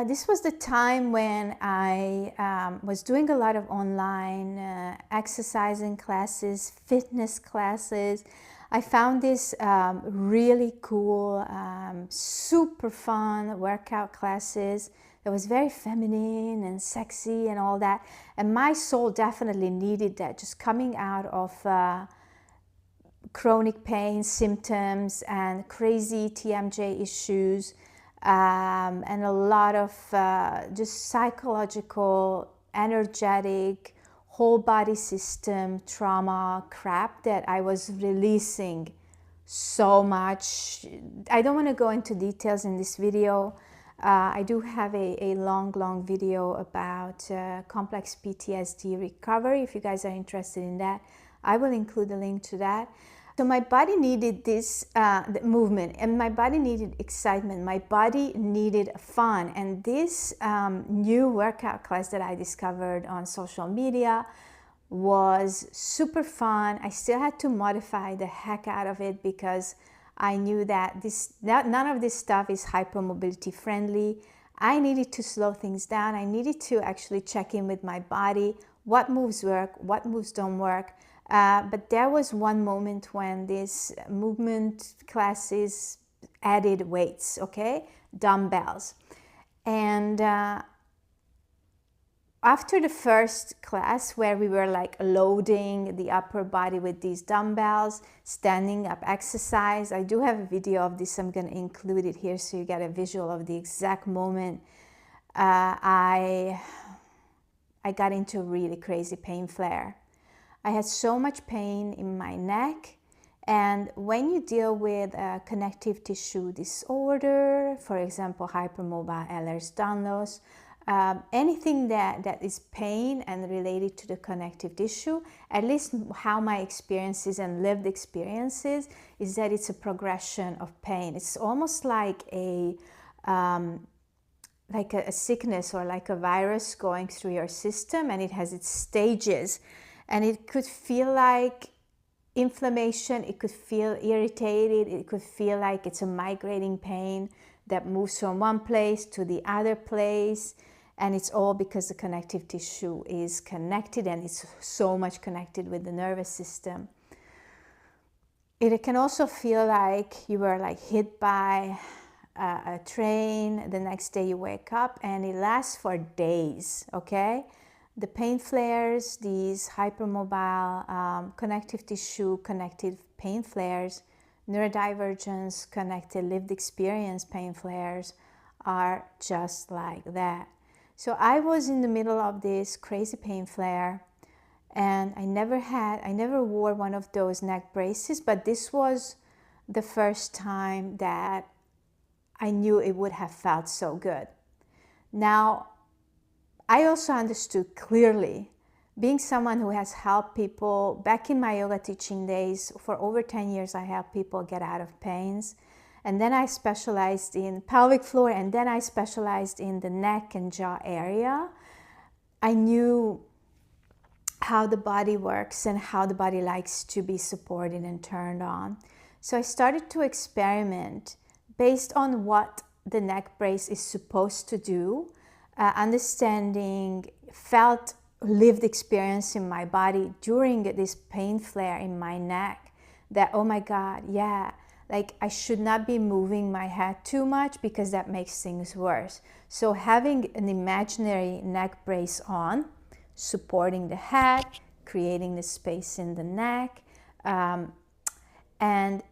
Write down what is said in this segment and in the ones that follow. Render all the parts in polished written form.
This was the time when I was doing a lot of online exercising classes, fitness classes. I found this really cool, super fun workout classes that was very feminine and sexy and all that. And my soul definitely needed that, just coming out of chronic pain symptoms and crazy TMJ issues. And a lot of just psychological, energetic, whole body system trauma crap that I was releasing so much. I don't want to go into details in this video. I do have a long video about complex PTSD recovery. If you guys are interested in that, I will include a link to that. So my body needed this movement, and my body needed excitement. My body needed fun. And this new workout class that I discovered on social media was super fun. I still had to modify the heck out of it because I knew that none of this stuff is hypermobility friendly. I needed to slow things down. I needed to actually check in with my body. What moves work? What moves don't work? But there was one moment when this movement classes added weights, okay, dumbbells. And after the first class, where we were like loading the upper body with these dumbbells, standing up exercise, I do have a video of this. I'm going to include it here so you get a visual of the exact moment. I got into a really crazy pain flare. I had so much pain in my neck, and when you deal with a connective tissue disorder, for example, hypermobile Ehlers-Danlos, anything that is pain and related to the connective tissue, at least how my experiences and lived experiences is that it's a progression of pain. It's almost like a sickness or like a virus going through your system, and it has its stages. And it could feel like inflammation, it could feel irritated, it could feel like it's a migrating pain that moves from one place to the other place. And it's all because the connective tissue is connected, and it's so much connected with the nervous system. It can also feel like you were like hit by a train. The next day you wake up, and it lasts for days, okay? The pain flares, these hypermobile connective tissue connected pain flares, neurodivergence connected lived experience pain flares are just like that. So I was in the middle of this crazy pain flare, and I never wore one of those neck braces, but this was the first time that I knew it would have felt so good. Now, I also understood clearly, being someone who has helped people, back in my yoga teaching days, for over 10 years, I helped people get out of pains. And then I specialized in pelvic floor, and then I specialized in the neck and jaw area. I knew how the body works and how the body likes to be supported and turned on. So I started to experiment based on what the neck brace is supposed to do. Understanding, felt lived experience in my body during this pain flare in my neck, that, oh my God, yeah, like I should not be moving my head too much because that makes things worse. So having an imaginary neck brace on, supporting the head, creating the space in the neck, and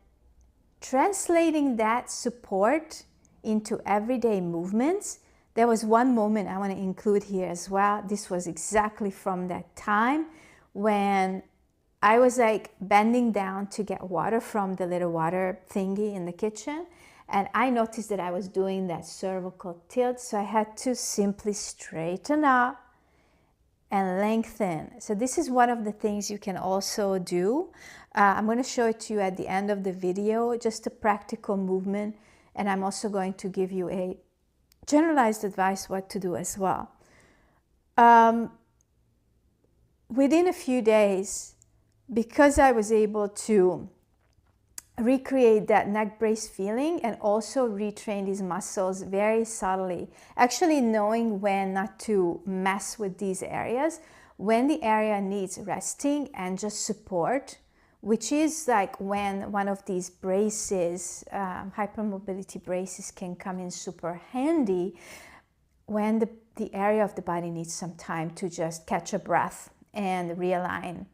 translating that support into everyday movements. There was one moment I want to include here as well. This was exactly from that time when I was like bending down to get water from the little water thingy in the kitchen, and I noticed that I was doing that cervical tilt, so I had to simply straighten up and lengthen. So this is one of the things you can also do. I'm going to show it to you at the end of the video, just a practical movement, and I'm also going to give you a generalized advice what to do as well. Within a few days, because I was able to recreate that neck brace feeling and also retrain these muscles very subtly. Actually knowing when not to mess with these areas, when the area needs resting and just support, which is like when one of these braces, hypermobility braces, can come in super handy, when the area of the body needs some time to just catch a breath and realign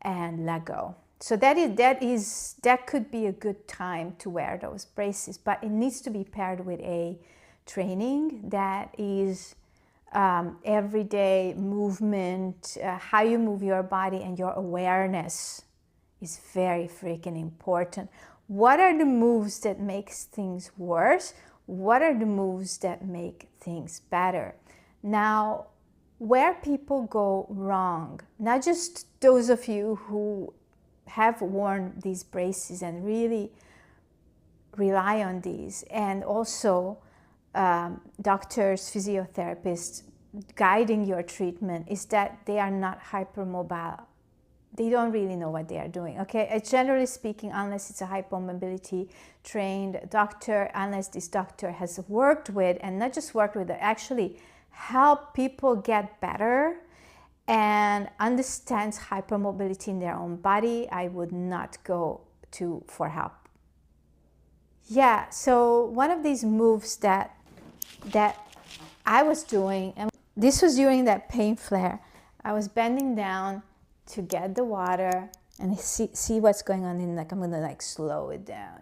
and let go. So that could be a good time to wear those braces, but it needs to be paired with a training that is everyday movement, how you move your body, and your awareness is very freaking important. What are the moves that makes things worse? What are the moves that make things better? Now, where people go wrong, not just those of you who have worn these braces and really rely on these, and also doctors, physiotherapists guiding your treatment, is that they are not hypermobile. They don't really know what they are doing, okay? Generally speaking, unless it's a hypermobility trained doctor, unless this doctor has worked with, and not just worked with, actually help people get better and understands hypermobility in their own body, I would not go to for help. Yeah, so one of these moves that I was doing, and this was during that pain flare, I was bending down to get the water and see what's going on in, like, I'm gonna like slow it down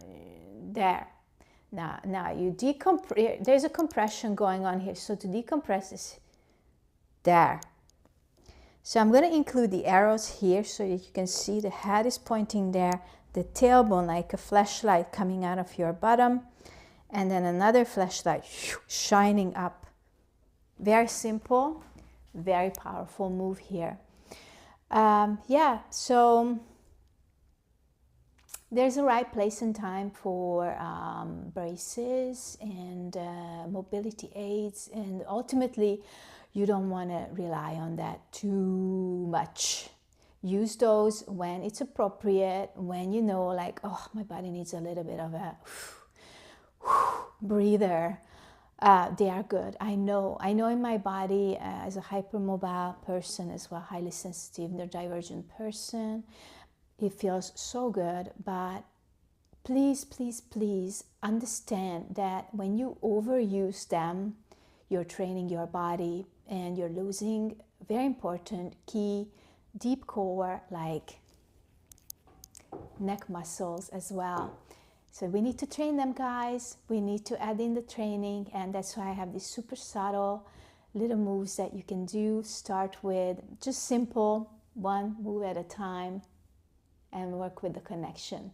there. Now you decompress. There's a compression going on here, so to decompress is there. So I'm going to include the arrows here so that you can see the head is pointing there, the tailbone like a flashlight coming out of your bottom, and then another flashlight shining up. Very simple, very powerful move here. Yeah, so there's a right place and time for braces and mobility aids, and ultimately you don't want to rely on that too much. Use those when it's appropriate, when you know, like, oh, my body needs a little bit of a breather. They are good. I know in my body, as a hypermobile person as well, highly sensitive, neurodivergent person, it feels so good. But please, please, please understand that when you overuse them, you're training your body and you're losing very important key deep core like neck muscles as well. So we need to train them, guys. We need to add in the training, and that's why I have these super subtle little moves that you can do. Start with just simple, one move at a time, and work with the connection.